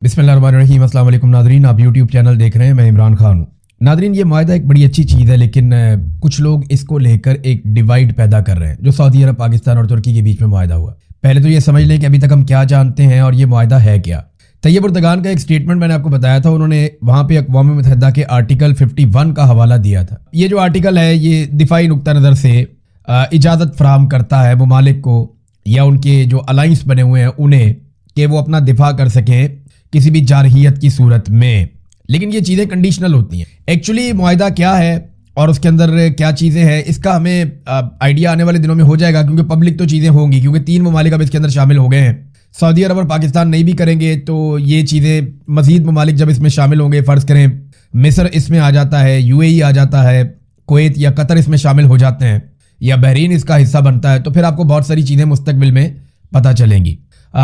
बिस्मिल्लाहिर्रहमानिर्रहीम। अस्सलाम वालेकुम नादरीन, आप यूट्यूब चैनल देख रहे हैं, मैं इमरान खान हूँ। नादरीन, ये माहिदा एक बड़ी अच्छी चीज़ है, लेकिन कुछ लोग इसको लेकर एक डिवाइड पैदा कर रहे हैं जो सऊदी अरब, पाकिस्तान और तुर्की के बीच में माहिदा हुआ। पहले तो ये समझ लें कि अभी तक हम क्या जानते हैं और ये माहिदा है क्या। तैयब उर्दगान का एक स्टेटमेंट मैंने आपको बताया था, उन्होंने वहाँ पे अक़वाम मुत्तहिदा के आर्टिकल 51 का हवाला दिया था। ये जो आर्टिकल है ये दिफाई नुक्ता नज़र से इजाज़त फराहम करता है ममालिक को या उनके जो अलाइंस बने हुए हैं उन्हें कि वो अपना दिफा कर सकें किसी भी जारहियत की सूरत में। लेकिन ये चीज़ें कंडीशनल होती हैं। एक्चुअली मुआहिदा क्या है और उसके अंदर क्या चीज़ें हैं, इसका हमें आइडिया आने वाले दिनों में हो जाएगा, क्योंकि पब्लिक तो चीज़ें होंगी, क्योंकि 3 ममालिक अब इसके अंदर शामिल हो गए हैं। सऊदी अरब और पाकिस्तान नहीं भी करेंगे तो ये चीज़ें मज़ीद ममालिक जब इसमें शामिल होंगे, फ़र्ज़ करें मिस्र इसमें आ जाता है, UAE आ जाता है, कुवैत या कतर इसमें शामिल हो जाते हैं, या बहरीन इसका हिस्सा बनता है, तो फिर आपको बहुत सारी चीज़ें मुस्तकबिल में पता चलेंगी।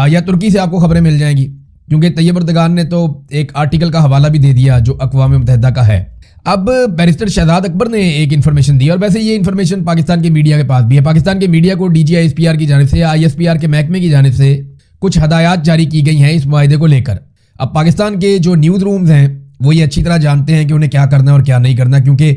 या तुर्की से आपको खबरें मिल जाएंगी, क्योंकि तैयब उर्दगान ने तो एक आर्टिकल का हवाला भी दे दिया जो अक़वाम मुत्तहिदा का है। अब बैरिस्टर शहजाद अकबर ने एक इन्फॉर्मेशन दी, और वैसे ये इन्फॉर्मेशन पाकिस्तान के मीडिया के पास भी है। पाकिस्तान के मीडिया को DG ISPR की जानिब से या ISPR के महकमे की जानिब से कुछ हदायत जारी की गई हैं इस मुआहिदे को लेकर। अब पाकिस्तान के जो न्यूज़ रूम्स हैं वो ये अच्छी तरह जानते हैं कि उन्हें क्या करना है और क्या नहीं करना, क्योंकि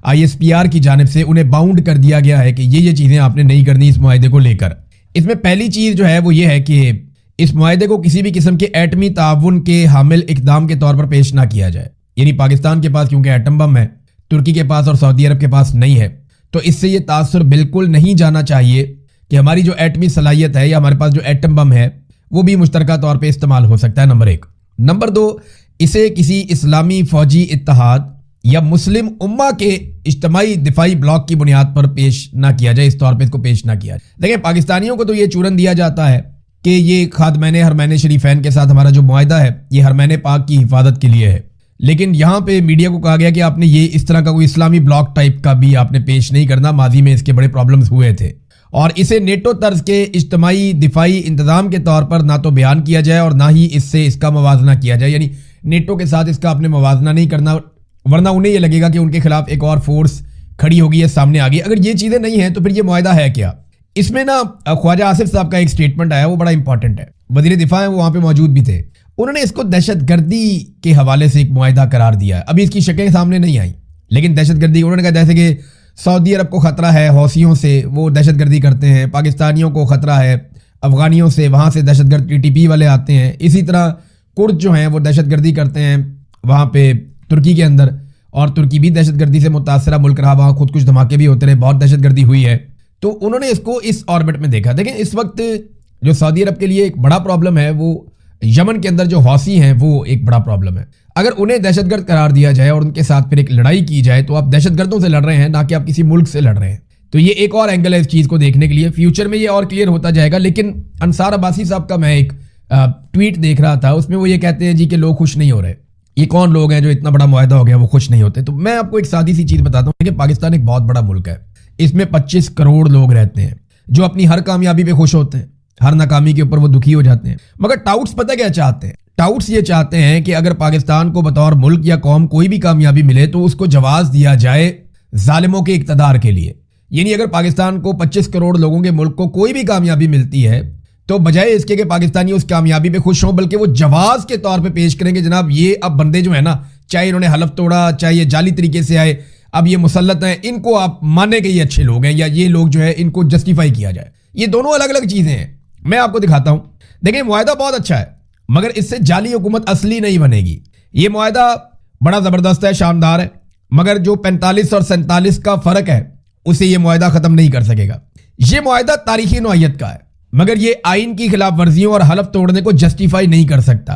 ISPR की जानिब से उन्हें बाउंड कर दिया गया है कि ये चीज़ें आपने नहीं करनी इस मुआहिदे को लेकर। इसमें पहली चीज़ जो है वो ये है कि इस मुआहिदे को किसी भी किस्म के एटमी ताउन के हामिल इक़दाम के तौर पर पेश ना किया जाए। यानी पाकिस्तान के पास क्योंकि एटम बम है, तुर्की के पास और सऊदी अरब के पास नहीं है, तो इससे ये तासुर बिल्कुल नहीं जाना चाहिए कि हमारी जो एटमी सलाहियत है या हमारे पास जो एटम बम है वो भी मुश्तरका तौर पर इस्तेमाल हो सकता है, नंबर 1। नंबर 2, इसे किसी इस्लामी फौजी इत्तेहाद या मुस्लिम उम्मा के इज्तिमाई दिफाई ब्लॉक की बुनियाद पर पेश ना किया जाए, इस तौर पर इसको पेश ना किया जाए। देखिए, पाकिस्तानियों को तो ये चूरन दिया जाता है कि ये खादमैन हरमैन शरीफैन के साथ हमारा जो मुआहिदा है ये हरमैन पाक की हिफाजत के लिए है, लेकिन यहाँ पे मीडिया को कहा गया कि आपने ये इस तरह का कोई इस्लामी ब्लॉक टाइप का भी आपने पेश नहीं करना। माजी में इसके बड़े प्रॉब्लम्स हुए थे, और इसे नेटो तर्ज के इज्तिमाई दिफाई इंतजाम के तौर पर ना तो बयान किया जाए और ना ही इससे इसका मवाजना किया जाए। यानी नेटो के साथ इसका आपने मवाजना नहीं करना, वरना उन्हें यह लगेगा कि उनके खिलाफ एक और फोर्स खड़ी होगी या सामने आ गई। अगर ये चीज़ें नहीं हैं तो फिर ये मुआहिदा है क्या। इसमें ना ख्वाजा आसिफ साहब का एक स्टेटमेंट आया, वो बड़ा इंपॉर्टेंट है। वज़ीर दिफा है, वो वहाँ पे मौजूद भी थे। उन्होंने इसको दहशतगर्दी के हवाले से एक मुआहिदा करार दिया है। अभी इसकी शक्लें सामने नहीं आई, लेकिन दहशतगर्दी उन्होंने कहा जैसे कि सऊदी अरब को ख़तरा है हौसियों से, वो दहशतगर्दी करते हैं, पाकिस्तानियों को ख़तरा है अफ़गानियों से, वहाँ से दहशतगर्द TTP वाले आते हैं। इसी तरह कुर्द जो हैं वो दहशतगर्दी करते हैं वहाँ पे तुर्की के अंदर, और तुर्की भी दहशतगर्दी से मुतासरा मुल्क रहा, वहाँ खुद कुछ धमाके भी होते रहे, बहुत दहशतगर्दी हुई है। तो उन्होंने इसको इस ऑर्बिट में देखा। देखें, इस वक्त जो सऊदी अरब के लिए एक बड़ा प्रॉब्लम है वो यमन के अंदर जो हौसी हैं वो एक बड़ा प्रॉब्लम है। अगर उन्हें दहशतगर्द करार दिया जाए और उनके साथ फिर एक लड़ाई की जाए तो आप दहशतगर्दों से लड़ रहे हैं, ना कि आप किसी मुल्क से लड़ रहे हैं। तो ये एक और एंगल है इस चीज़ को देखने के लिए। फ्यूचर में ये और क्लियर होता जाएगा। लेकिन अंसार अब्बासी साहब का मैं एक ट्वीट देख रहा था, उसमें वो ये कहते हैं जी कि लोग खुश नहीं हो रहे। ये कौन लोग हैं जो इतना बड़ा मुआहिदा हो गया वो खुश नहीं होते? तो मैं आपको एक सादी सी चीज़ बताता हूँ कि पाकिस्तान एक बहुत बड़ा मुल्क है, इसमें 25 करोड़ लोग रहते हैं जो अपनी हर कामयाबी पे खुश होते हैं, हर नाकामी के ऊपर वो दुखी हो जाते हैं। मगर टाउट्स पता क्या चाहते हैं? टाउट्स ये चाहते हैं कि अगर पाकिस्तान को बतौर मुल्क या कौम कोई भी कामयाबी मिले तो उसको जवाज दिया जाए जालिमों के इक़्तिदार के लिए। यानी अगर पाकिस्तान को 25 करोड़ लोगों के मुल्क को कोई भी कामयाबी मिलती है तो बजाय इसके कि पाकिस्तानी उस कामयाबी पे खुश हों, बल्कि वो जवाज के तौर पे पेश करेंगे, जनाब ये अब बंदे जो है ना, चाहे इन्होंने हलफ तोड़ा, चाहे ये जाली तरीके से आए, अब ये मुसल्लत हैं, इनको आप माने कि ये अच्छे लोग हैं, या ये लोग जो है इनको जस्टिफाई किया जाए। ये दोनों अलग अलग चीज़ें हैं। मैं आपको दिखाता हूँ। देखिए, मुआहिदा बहुत अच्छा है, मगर इससे जाली हुकूमत असली नहीं बनेगी। ये मुआहिदा बड़ा ज़बरदस्त है, शानदार है, मगर जो 45 और 47 का फ़र्क है उसे ये मुआहिदा ख़त्म नहीं कर सकेगा। ये मुआहिदा तारीखी नौइयत का है, मगर ये आइन की खिलाफ वर्जियों और हलफ तोड़ने को जस्टिफाई नहीं कर सकता।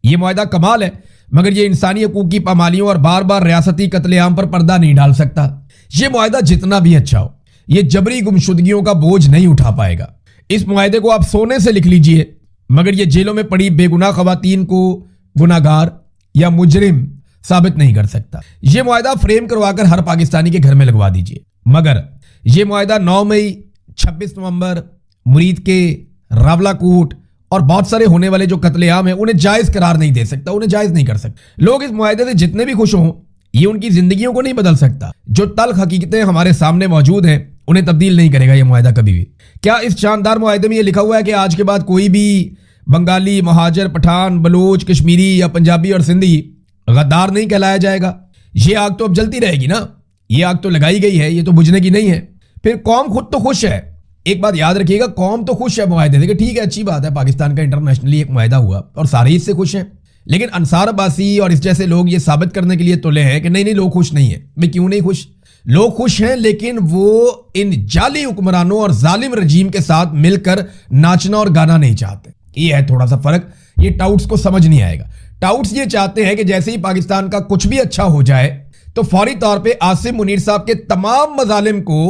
ये मुआहिदा कमाल है, मगर ये इंसानी हकूक की पामालियों और बार बार रियासती कत्लेआम पर पर्दा नहीं डाल सकता। ये मुआहिदा जितना भी अच्छा हो, ये जबरी गुमशुदगियों का बोझ नहीं उठा पाएगा। इस मुआहिदे को आप सोने से लिख लीजिए, मगर ये जेलों में पड़ी बेगुनाह खवातीन को गुनाहगार या मुजरिम साबित नहीं कर सकता। ये मुआहिदा फ्रेम करवाकर हर पाकिस्तानी के घर में लगवा दीजिए, मगर ये मुआहिदा 9 मई, 26 नवंबर, मुरीद के, रावलाकोट और बहुत सारे होने वाले जो कत्लेआम हैं उन्हें जायज़ करार नहीं दे सकता, उन्हें जायज़ नहीं कर सकता। लोग इस मुआहिदे से जितने भी खुश हों, ये उनकी जिंदगियों को नहीं बदल सकता। जो तल्ख हकीकतें हमारे सामने मौजूद हैं उन्हें तब्दील नहीं करेगा ये मुआहिदा कभी भी। क्या इस शानदार मुआहिदे में ये लिखा हुआ है कि आज के बाद कोई भी बंगाली, महाजर, पठान, बलूच, कश्मीरी या पंजाबी और सिंधी गद्दार नहीं कहलाया जाएगा। ये आग तो अब जलती रहेगी ना, ये आग तो लगाई गई है, ये तो बुझने की नहीं है। फिर कौम खुद तो खुश है, एक बात याद रखिएगा, कौम तो खुश है मुआहदे से कि ठीक है, अच्छी बात है, पाकिस्तान का इंटरनेशनली एक मुआहदा हुआ और सारे इससे खुश हैं। लेकिन अंसार अब्बासी और इस जैसे लोग ये साबित करने के लिए तुले हैं कि नहीं नहीं लोग खुश नहीं है। भाई क्यों नहीं खुश? लोग खुश हैं, लेकिन वो इन जाली हुक्मरानों और जालिम रजीम के साथ मिलकर नाचना और गाना नहीं चाहते। ये है थोड़ा सा फर्क, ये टाउट्स को समझ नहीं आएगा। टाउट्स ये चाहते हैं कि जैसे ही पाकिस्तान का कुछ भी अच्छा हो जाए तो फौरी तौर पे आसिम मुनीर साहब के तमाम मजालिम को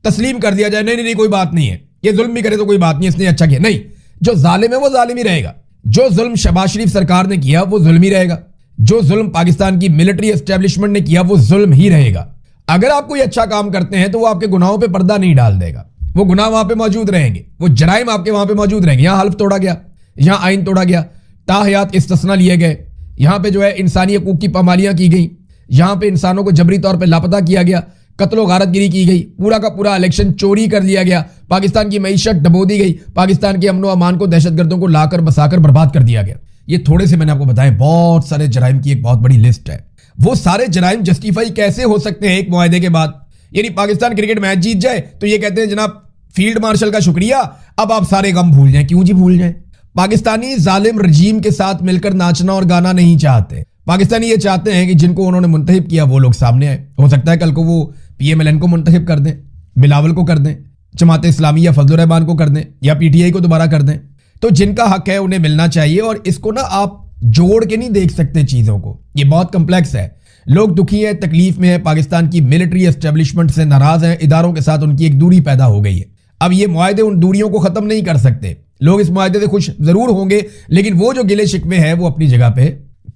तस्लीम कर दिया जाए। नहीं नहीं नहीं कोई बात नहीं है, ये जुल्म भी करे तो कोई बात नहीं, इसने अच्छा किया। नहीं, जो जालिम है वो जालिम ही रहेगा। जो जुल्म शहबाज शरीफ सरकार ने किया वो जुल्म ही रहेगा। जो जुल्म पाकिस्तान की मिलिट्री एस्टेब्लिशमेंट ने किया वो जुल्म ही रहेगा। अगर आप कोई अच्छा काम करते हैं तो वो आपके गुनाहों पे पर्दा नहीं डाल देगा, वो गुनाह वहां पे मौजूद रहेंगे, वो जराइम आपके वहां पे मौजूद रहेंगे। यहां हल्फ तोड़ा गया, यहां आइन तोड़ा गया, ताहयात इस्तिस्ना लिए गए, यहां पे जो है इंसानी हकूक की पामालियां की गई, यहां पे इंसानों को जबरी तौर पे लापता किया गया, कत्लो गारतगिरी की गई, पूरा का पूरा इलेक्शन चोरी कर लिया गया, पाकिस्तान की मईशत डबो दी गई, पाकिस्तान के अमनो अमान को दहशतगर्दों को लाकर बसाकर बर्बाद कर दिया गया। ये थोड़े से मैंने आपको बताया, बहुत सारे जराइम की एक बहुत बड़ी लिस्ट है। वो सारे जराइम जस्टिफाई कैसे हो सकते हैं एक मुआहदे के बाद? यानी पाकिस्तान क्रिकेट मैच जीत जाए तो ये कहते हैं जनाब फील्ड मार्शल का शुक्रिया, अब आप सारे गम भूल जाएं। क्यों जी भूल जाएं? पाकिस्तानी जालिम रजीम के साथ मिलकर नाचना और गाना नहीं चाहते। पाकिस्तानी ये चाहते हैं कि जिनको उन्होंने मुंतखब किया वो लोग सामने आए। हो सकता है कल को वो PMLN को मुंतखब कर दें, बिलावल को कर दें, जमात इस्लामी या फजल रहमान को कर दें, या PTI को दोबारा कर दें। तो जिनका हक है उन्हें मिलना चाहिए। और इसको ना आप जोड़ के नहीं देख सकते चीजों को, ये बहुत कम्प्लेक्स है। लोग दुखी है, तकलीफ में है, पाकिस्तान की मिलिट्री एस्टेब्लिशमेंट से नाराज हैं, इदारों के साथ उनकी एक दूरी पैदा हो गई है। अब ये मुआहदे उन दूरियों को खत्म नहीं कर सकते। लोग इस मुआहदे से खुश जरूर होंगे, लेकिन वो जो गिले शिकवे हैं वो अपनी जगह पे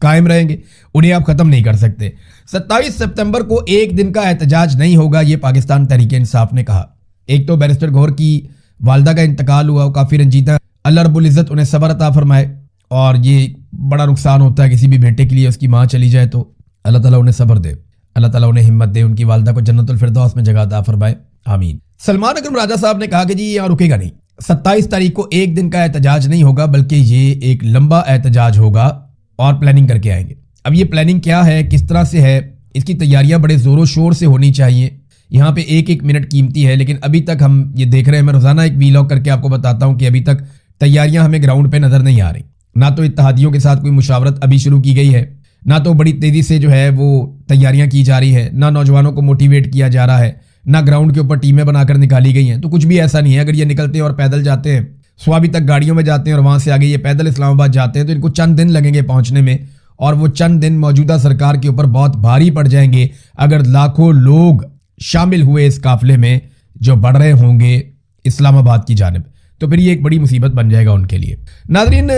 कायम रहेंगे, उन्हें आप खत्म नहीं कर सकते। 27 सितंबर को एक दिन का एहतजाज नहीं होगा, ये पाकिस्तान तहरीक इंसाफ ने कहा। एक तो बैरिस्टर गौहर की वालदा का इंतकाल हुआ, काफी रंजीदा, अल्लाह रब्बुल इज्जत उन्हें सब्र अता फरमाए। और ये बड़ा नुकसान होता है किसी भी बेटे के लिए, उसकी माँ चली जाए तो अल्लाह ताला उन्हें सब्र दे, अल्लाह ताला उन्हें हिम्मत दे, उनकी वालदा को जन्नतुल फिरदौस में जगह अता फरमाए, आमीन। सलमान अकरम राजा साहब ने कहा कि जी यहाँ रुकेगा नहीं, 27 तारीख को एक दिन का एहतजाज नहीं होगा, बल्कि ये एक लंबा एहतजाज होगा और प्लानिंग करके आएंगे। अब ये प्लानिंग क्या है, किस तरह से है, इसकी तैयारियां बड़े जोरों शोर से होनी चाहिए। यहाँ पे एक एक मिनट कीमती है, लेकिन अभी तक हम ये देख रहे हैं, मैं रोजाना एक वीलॉग करके आपको बताता हूँ कि अभी तक तैयारियां हमें ग्राउंड पे नजर नहीं आ रही। ना तो इत्तेहादियों के साथ कोई मुशावरत अभी शुरू की गई है, ना तो बड़ी तेजी से जो है वो तैयारियां की जा रही है, ना नौजवानों को मोटिवेट किया जा रहा है, ना ग्राउंड के ऊपर टीमें बनाकर निकाली गई हैं। तो कुछ भी ऐसा नहीं है। अगर ये निकलते हैं और पैदल जाते हैं, स्वाबी तक गाड़ियों में जाते हैं और वहां से आगे ये पैदल इस्लामाबाद जाते हैं, तो इनको चंद दिन लगेंगे पहुंचने में, और वो चंद दिन मौजूदा सरकार के ऊपर बहुत भारी पड़ जाएंगे अगर लाखों लोग शामिल हुए इस काफिले में जो बढ़ रहे होंगे इस्लामाबाद की जानिब। तो फिर ये एक बड़ी मुसीबत बन जाएगा उनके लिए। नाज़रीन,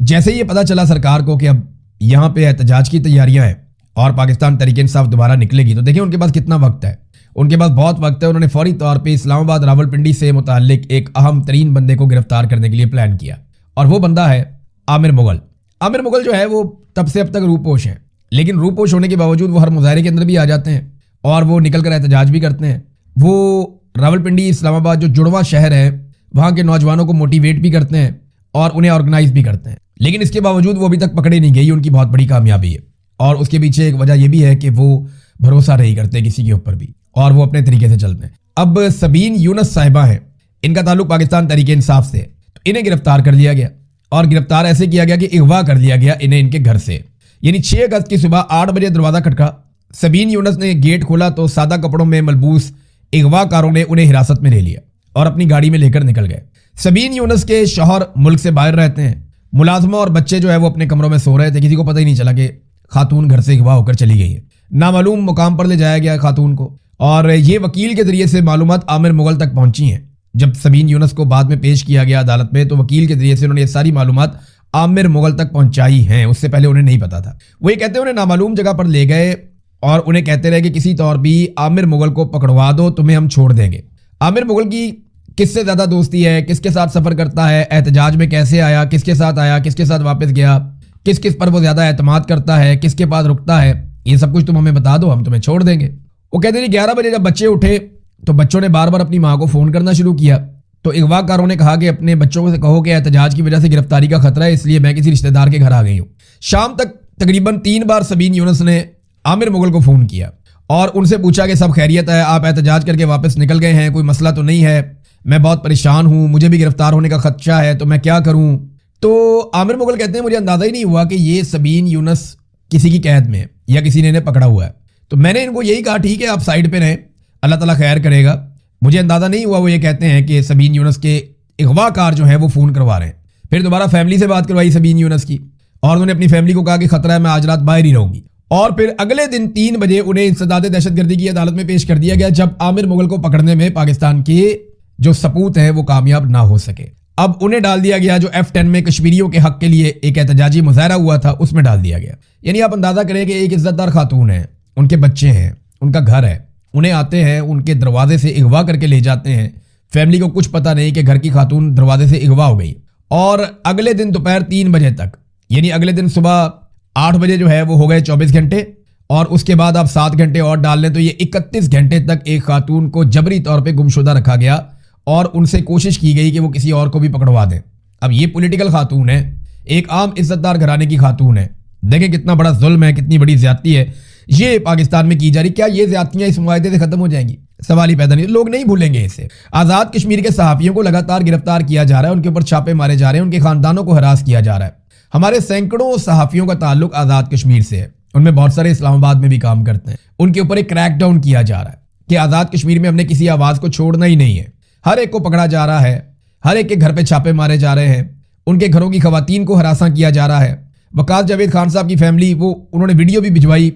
जैसे ये पता चला सरकार को कि अब यहाँ पे एहतजाज की तैयारियां हैं और पाकिस्तान तहरीक इंसाफ दोबारा निकलेगी, तो देखिए उनके पास कितना वक्त है। उनके पास बहुत वक्त है। उन्होंने फौरी तौर पे इस्लामाबाद रावलपिंडी से मुताल्लिक एक अहम तरीन बंदे को गिरफ्तार करने के लिए प्लान किया, और वो बंदा है आमिर मुगल। आमिर मुगल जो है वो तब से अब तक रूपोश हैं, लेकिन रूपोश होने के बावजूद वो हर मुजाहरे के अंदर भी आ जाते हैं और वो निकल कर एहतजाज भी करते हैं। वो रावलपिंडी इस्लामाबाद जो जुड़वा शहर है वहाँ के नौजवानों को मोटिवेट भी करते हैं और उन्हें ऑर्गेनाइज भी करते हैं, लेकिन इसके बावजूद वो अभी तक पकड़े नहीं गई। उनकी बहुत बड़ी कामयाबी है, और उसके पीछे एक वजह यह भी है कि वो भरोसा नहीं करते किसी के ऊपर भी, और वो अपने तरीके से चलते हैं। अब सबीन यूनस साहिबा हैं, इनका ताल्लुक पाकिस्तान तहरीक इंसाफ से, तो इन्हें गिरफ्तार कर लिया गया, और गिरफ्तार ऐसे किया गया कि अगवा कर लिया गया इन्हें इनके घर से। यानी 6 अगस्त की सुबह 8 बजे दरवाजा खटका, सबीन यूनस ने गेट खोला तो सादा कपड़ों में मलबूस अगवाकारों ने उन्हें हिरासत में ले लिया और अपनी गाड़ी में लेकर निकल गए। सबीन यूनस के शौहर मुल्क से बाहर रहते हैं, मुलाजमा और बच्चे जो है वो अपने कमरों में सो रहे थे। किसी को पता ही नहीं चला कि खातून घर से अगवा होकर चली गई है। नामालूम मुकाम पर ले जाया गया खातून को, और ये वकील के जरिए से मालूमात आमिर मुगल तक पहुंची हैं। जब सबीन यूनस को बाद में पेश किया गया अदालत में, तो वकील के जरिए से उन्होंने ये सारी मालूमात आमिर मुगल तक पहुंचाई हैं, उससे पहले उन्हें नहीं पता था। वो ये कहते हैं उन्हें नामालूम जगह पर ले गए और उन्हें कहते रहे कि किसी तौर भी आमिर मुगल को पकड़वा दो, तुम्हें हम छोड़ देंगे। आमिर मुगल की किससे ज्यादा दोस्ती है, किसके साथ सफर करता है, एहतजाज में कैसे आया, किसके साथ आया, किसके साथ वापस गया, किस किस पर वो ज्यादा एतमाद करता है, किसके पास रुकता है, ये सब कुछ तुम हमें बता दो, हम तुम्हें छोड़ देंगे। वो कहते हैं 11 बजे जब बच्चे उठे तो बच्चों ने बार बार अपनी माँ को फोन करना शुरू किया تو اغوا کاروں نے کہا کہ اپنے بچوں سے کہو کہ احتجاج کی وجہ سے گرفتاری کا خطرہ ہے، اس لیے میں کسی رشتہ دار کے گھر آ گئی ہوں۔ شام تک تقریباً 3 بار سبین یونس نے عامر مغل کو فون کیا اور ان سے پوچھا کہ سب خیریت ہے، آپ احتجاج کر کے واپس نکل گئے ہیں، کوئی مسئلہ تو نہیں ہے، میں بہت پریشان ہوں، مجھے بھی گرفتار ہونے کا خدشہ ہے، تو میں کیا کروں؟ تو عامر مغل کہتے ہیں مجھے اندازہ ہی نہیں ہوا کہ یہ سبین یونس کسی کی قید میں ہے یا کسی نے انہیں پکڑا ہوا ہے، تو میں نے ان کو یہی کہا ٹھیک ہے آپ سائڈ پہ رہیں، اللہ تعالیٰ خیر کرے گا۔ مجھے اندازہ نہیں ہوا وہ یہ کہتے ہیں کہ سبین یونس کے اغوا کار جو ہیں وہ فون کروا رہے ہیں۔ پھر دوبارہ فیملی سے بات کروائی سبین یونس کی اور انہوں نے اپنی فیملی کو کہا کہ خطرہ ہے، میں آج رات باہر ہی رہوں گی، اور پھر اگلے دن 3 بجے انہیں انسداد دہشت گردی کی عدالت میں پیش کر دیا گیا جب عامر مغل کو پکڑنے میں پاکستان کے جو سپوت ہیں وہ کامیاب نہ ہو سکے۔ اب انہیں ڈال دیا گیا جو F10 میں کشمیریوں کے حق کے لیے ایک احتجاجی مظاہرہ ہوا تھا، اس میں ڈال دیا گیا۔ یعنی آپ اندازہ کریں کہ ایک عزت دار خاتون ہے، ان کے بچے ہیں، ان کا گھر ہے، انہیں آتے ہیں ان کے دروازے سے اغوا کر کے لے جاتے ہیں، فیملی کو کچھ پتہ نہیں کہ گھر کی خاتون دروازے سے اغوا ہو گئی، اور اگلے دن دوپہر 3 بجے تک، یعنی اگلے دن صبح 8 بجے جو ہے وہ ہو گئے 24 گھنٹے، اور اس کے بعد آپ 7 گھنٹے اور ڈال لیں تو یہ 31 گھنٹے تک ایک خاتون کو جبری طور پہ گمشدہ رکھا گیا اور ان سے کوشش کی گئی کہ وہ کسی اور کو بھی پکڑوا دیں۔ اب یہ پولیٹیکل خاتون ہے، ایک عام عزت دار گھرانے کی خاتون ہے، دیکھیں کتنا بڑا ظلم ہے، کتنی بڑی زیادتی ہے یہ پاکستان میں کی جا رہی۔ کیا یہ زیادتیاں اس معاہدے سے ختم ہو جائیں گی؟ سوال ہی پیدا نہیں، لوگ نہیں بھولیں گے اسے۔ آزاد کشمیر کے صحافیوں کو لگاتار گرفتار کیا جا رہا ہے، ان کے اوپر چھاپے مارے جا رہے ہیں، ان کے خاندانوں کو ہراس کیا جا رہا ہے۔ ہمارے سینکڑوں صحافیوں کا تعلق آزاد کشمیر سے ہے، ان میں بہت سارے اسلام آباد میں بھی کام کرتے ہیں، ان کے اوپر ایک کریک ڈاؤن کیا جا رہا ہے کہ آزاد کشمیر میں ہم نے کسی آواز کو چھوڑنا ہی نہیں ہے، ہر ایک کو پکڑا جا رہا ہے، ہر ایک کے گھر پہ چھاپے مارے جا رہے ہیں، ان کے گھروں کی خواتین کو ہراساں کیا جا رہا ہے۔ وقاص جاوید خان صاحب کی فیملی، وہ انہوں نے ویڈیو بھی بھجوائی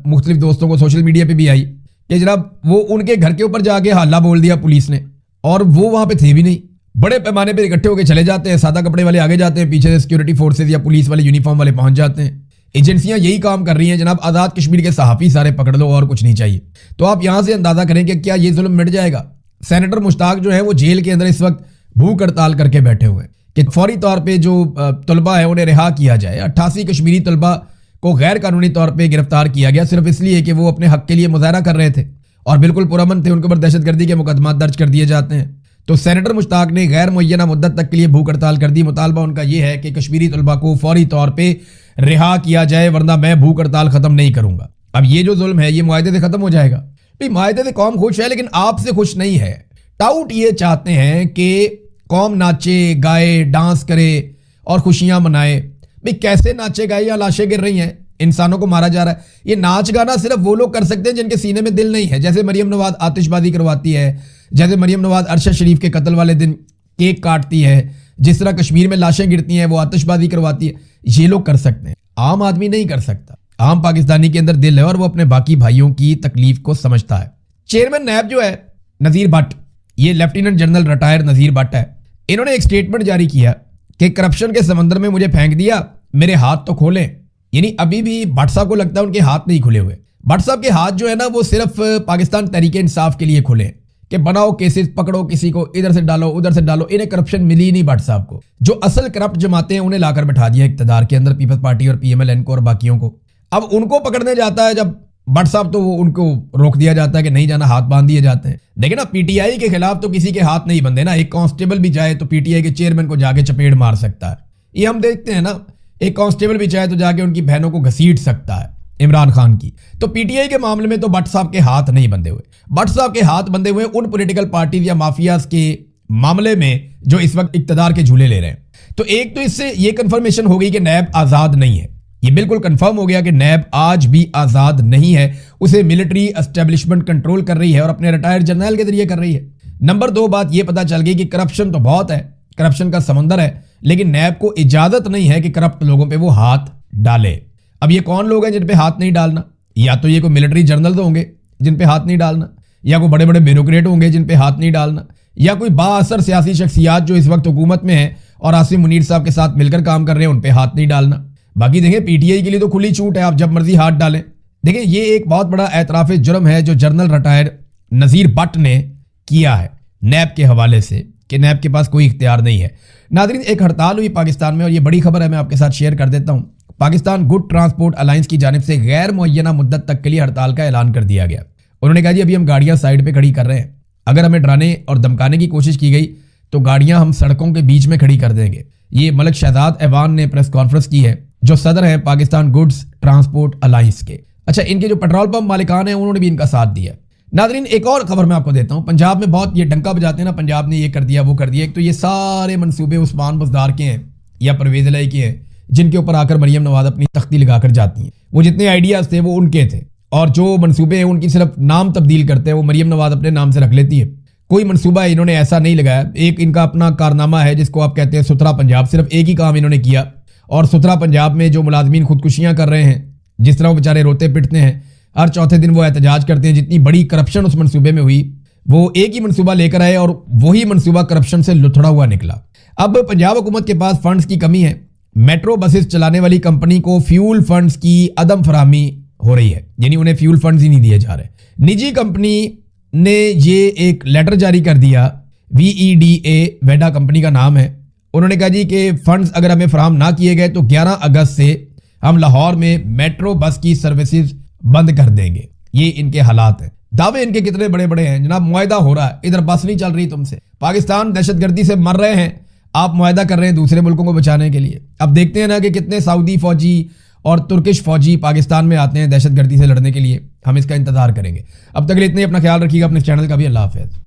مختلف دوستوں کو، سوشل میڈیا پہ بھی آئی کہ جناب وہ ان کے گھر کے اوپر جا کے حالہ بول دیا پولیس نے، اور وہ وہاں پہ تھے بھی نہیں، بڑے پیمانے پہ اکٹھے ہو کے چلے جاتے ہیں، سادہ کپڑے والے آگے جاتے ہیں، پیچھے سے سیکیورٹی فورسز یا پولیس والے یونیفارم والے پہنچ جاتے ہیں۔ ایجنسیاں یہی کام کر رہی ہیں جناب، آزاد کشمیر کے صحافی سارے پکڑ لو اور کچھ نہیں چاہیے۔ تو آپ یہاں سے اندازہ کریں کہ کیا یہ ظلم مٹ جائے گا؟ سینیٹر مشتاق جو ہے وہ جیل کے اندر اس وقت بھوک ہڑتال کر کے بیٹھے ہوئے ہیں کہ فوری طور پہ جو طلبہ ہیں انہیں رہا کیا جائے۔ 88 کشمیری طلبہ کو غیر قانونی طور پہ گرفتار کیا گیا صرف اس لیے کہ وہ اپنے حق کے لیے مظاہرہ کر رہے تھے اور بالکل پرامن تھے، ان کے اوپر دہشت گردی کے مقدمات درج کر دیے جاتے ہیں۔ تو سینیٹر مشتاق نے غیر معینہ مدت تک کے لیے بھوک ہڑتال کر دی۔ مطالبہ ان کا یہ ہے کہ کشمیری طلبہ کو فوری طور پہ رہا کیا جائے ورنہ میں بھوک ہڑتال ختم نہیں کروں گا۔ اب یہ جو ظلم ہے یہ معاہدے سے ختم ہو جائے گا؟ معاہدے سے قوم خوش ہے لیکن آپ سے خوش نہیں ہے۔ ٹاؤٹ یہ چاہتے ہیں کہ قوم ناچے گائے ڈانس کرے اور خوشیاں منائے۔ کیسے ناچے گائے؟ یا لاشیں گر رہی ہیں، انسانوں کو مارا جا رہا ہے۔ یہ ناچ گانا صرف وہ لوگ کر سکتے ہیں جن کے سینے میں دل نہیں ہے، جیسے مریم نواز آتش بازی کرواتی ہے، جیسے مریم نواز ارشد شریف کے قتل والے دن کیک کاٹتی ہے، جس طرح کشمیر میں لاشیں گرتی ہیں وہ آتش بازی کرواتی ہے، یہ لوگ کر سکتے ہیں، عام آدمی نہیں کر سکتا۔ عام پاکستانی کے اندر دل ہے اور وہ اپنے باقی بھائیوں کی تکلیف کو سمجھتا ہے۔ چیئرمین نیب جو ہے نذیر بٹ، یہ lieutenant general retire Nazir but ہے، انہوں نے ایک سٹیٹمنٹ جاری کیا کہ کرپشن کے سمندر میں مجھے پھینک دیا، میرے ہاتھ تو کھولیں۔ یعنی ابھی بھی بٹ صاحب کو لگتا ہے ان کے ہاتھ نہیں کھلے ہوئے۔ بٹ صاحب کے ہاتھ جو ہے نا وہ صرف پاکستان تحریک انصاف کے لیے کھلے کہ بناؤ کیسز، پکڑو کسی کو، ادھر سے ڈالو ادھر سے ڈالو۔ انہیں کرپشن ملی نہیں بٹ صاحب کو۔ جو اصل کرپٹ جماعتیں ہیں انہیں لا کر بٹھا دیا اقتدار کے اندر، پیپلز پارٹی اور PMLN کو اور باقیوں کو۔ اب ان کو پکڑنے جاتا ہے جب بٹ صاحب تو وہ ان کو روک دیا جاتا ہے کہ نہیں جانا، ہاتھ باندھ دیے جاتے ہیں۔ دیکھیں نا PTI کے خلاف تو کسی کے ہاتھ نہیں بندے نا، ایک کانسٹیبل بھی جائے تو PTI کے چیئرمین کو جا کے چپیڑ مار سکتا ہے، یہ ہم دیکھتے ہیں نا۔ ایک کانسٹیبل بھی چاہے تو جا کے ان کی بہنوں کو گھسیٹ سکتا ہے، عمران خان کی۔ تو PTI کے معاملے میں تو بٹ صاحب کے ہاتھ نہیں بندے ہوئے۔ بٹ صاحب کے ہاتھ بندے ہوئے ان پولیٹیکل پارٹیز یا مافیاز کے معاملے میں جو اس وقت اقتدار کے جھولے لے رہے ہیں۔ تو ایک تو اس سے یہ کنفرمیشن ہو گئی کہ نیب آزاد نہیں ہے، یہ بالکل کنفرم ہو گیا کہ نیب آج بھی آزاد نہیں ہے، اسے ملٹری اسٹیبلشمنٹ کنٹرول کر رہی ہے اور اپنے ریٹائرڈ جرنیل کے ذریعے کر رہی ہے۔ نمبر 2 بات یہ پتہ چل گئی کہ کرپشن تو بہت ہے، کرپشن کا سمندر ہے، لیکن نیب کو اجازت نہیں ہے کہ کرپٹ لوگوں پہ وہ ہاتھ ڈالے۔ اب یہ کون لوگ ہیں جن پہ ہاتھ نہیں ڈالنا؟ یا تو یہ کوئی ملٹری جرنلز ہوں گے جن پہ ہاتھ نہیں ڈالنا، یا کوئی بڑے بڑے بیوروکریٹ ہوں گے جن پہ ہاتھ نہیں ڈالنا، یا کوئی با اثر سیاسی شخصیات جو اس وقت حکومت میں ہیں اور عاصم منیر صاحب کے ساتھ مل کر کام کر رہے ہیں ان پہ ہاتھ نہیں ڈالنا۔ باقی دیکھیں PTI کے لیے تو کھلی چھوٹ ہے، آپ جب مرضی ہاتھ ڈالیں۔ دیکھیں یہ ایک بہت بڑا اعتراف جرم ہے جو جنرل ریٹائر نذیر بٹ نے کیا ہے نیب کے حوالے سے کہ نیب کے پاس کوئی اختیار نہیں ہے۔ ناظرین، ایک ہڑتال ہوئی پاکستان میں اور یہ بڑی خبر ہے، میں آپ کے ساتھ شیئر کر دیتا ہوں۔ پاکستان گڈ ٹرانسپورٹ الائنس کی جانب سے غیر معینہ مدت تک کے لیے ہڑتال کا اعلان کر دیا گیا۔ انہوں نے کہا جی ابھی ہم گاڑیاں سائڈ پہ کھڑی کر رہے ہیں، اگر ہمیں ڈرانے اور دمکانے کی کوشش کی گئی तो गाड़ियां हम सड़कों के बीच में खड़ी कर देंगे। ये मलिक शहजाद ऐवान ने प्रेस कॉन्फ्रेंस की है, जो सदर हैं पाकिस्तान गुड्स ट्रांसपोर्ट अलायंस के। अच्छा, इनके जो पेट्रोल पंप मालिकान हैं उन्होंने भी इनका साथ दिया। नादरीन, एक और खबर मैं आपको देता हूँ। पंजाब में बहुत ये डंका बजाते हैं ना, पंजाब ने ये कर दिया वो कर दिया। एक तो ये सारे मंसूबे उस्मान बुज़दार के हैं या परवेज़ इलाही के हैं, जिनके ऊपर आकर मरियम नवाज अपनी तख्ती लगाकर जाती हैं। वो जितने आइडियाज़ थे वो उनके थे, और जो मंसूबे हैं उनकी सिर्फ नाम तब्दील करते हैं, वो मरियम नवाज अपने नाम से रख लेती है। कोई मंसूबा इन्होंने ऐसा नहीं लगाया। एक इनका अपना कारनामा है जिसको आप कहते हैं सुथरा पंजाब। सिर्फ एक ही काम इन्होंने किया, और सुथरा पंजाब में जो मुलाजमीन खुदकुशियाँ कर रहे हैं, जिस तरह वो बेचारे रोते पिटते हैं, हर चौथे दिन वो एहतजाज करते हैं। जितनी बड़ी करप्शन उस मंसूबे में हुई, वो एक ही मंसूबा लेकर आए और वही मंसूबा करप्शन से लुथड़ा हुआ निकला। अब पंजाब हुकूमत के पास फंड्स की कमी है। मेट्रो बसेस चलाने वाली कंपनी को फ्यूल फंड्स की अदम फराहमी हो रही है, यानी उन्हें फ्यूल फंड्स ही नहीं दिए जा रहे। निजी कंपनी ने ये एक लेटर जारी कर दिया, VEDA वेडा कंपनी का नाम है। उन्होंने कहा जी कि फंड्स अगर हमें फराहम ना किए गए तो 11 अगस्त से हम लाहौर में मेट्रो बस की सर्विसेज बंद कर देंगे। ये इनके हालात हैं। दावे इनके कितने बड़े बड़े हैं जनाब। मुआहदा हो रहा है, इधर बस नहीं चल रही तुमसे। पाकिस्तान दहशतगर्दी से मर रहे हैं, आप मुआहदा कर रहे हैं दूसरे मुल्कों को बचाने के लिए। अब देखते हैं ना कि कितने सऊदी फौजी और तुर्किश फौजी पाकिस्तान में आते हैं दहशतगर्दी से लड़ने के लिए। हम इसका इंतजार करेंगे। अब तक के लिए इतने, अपना ख्याल रखिएगा, अपने चैनल का भी। अल्लाह हाफ़िज़।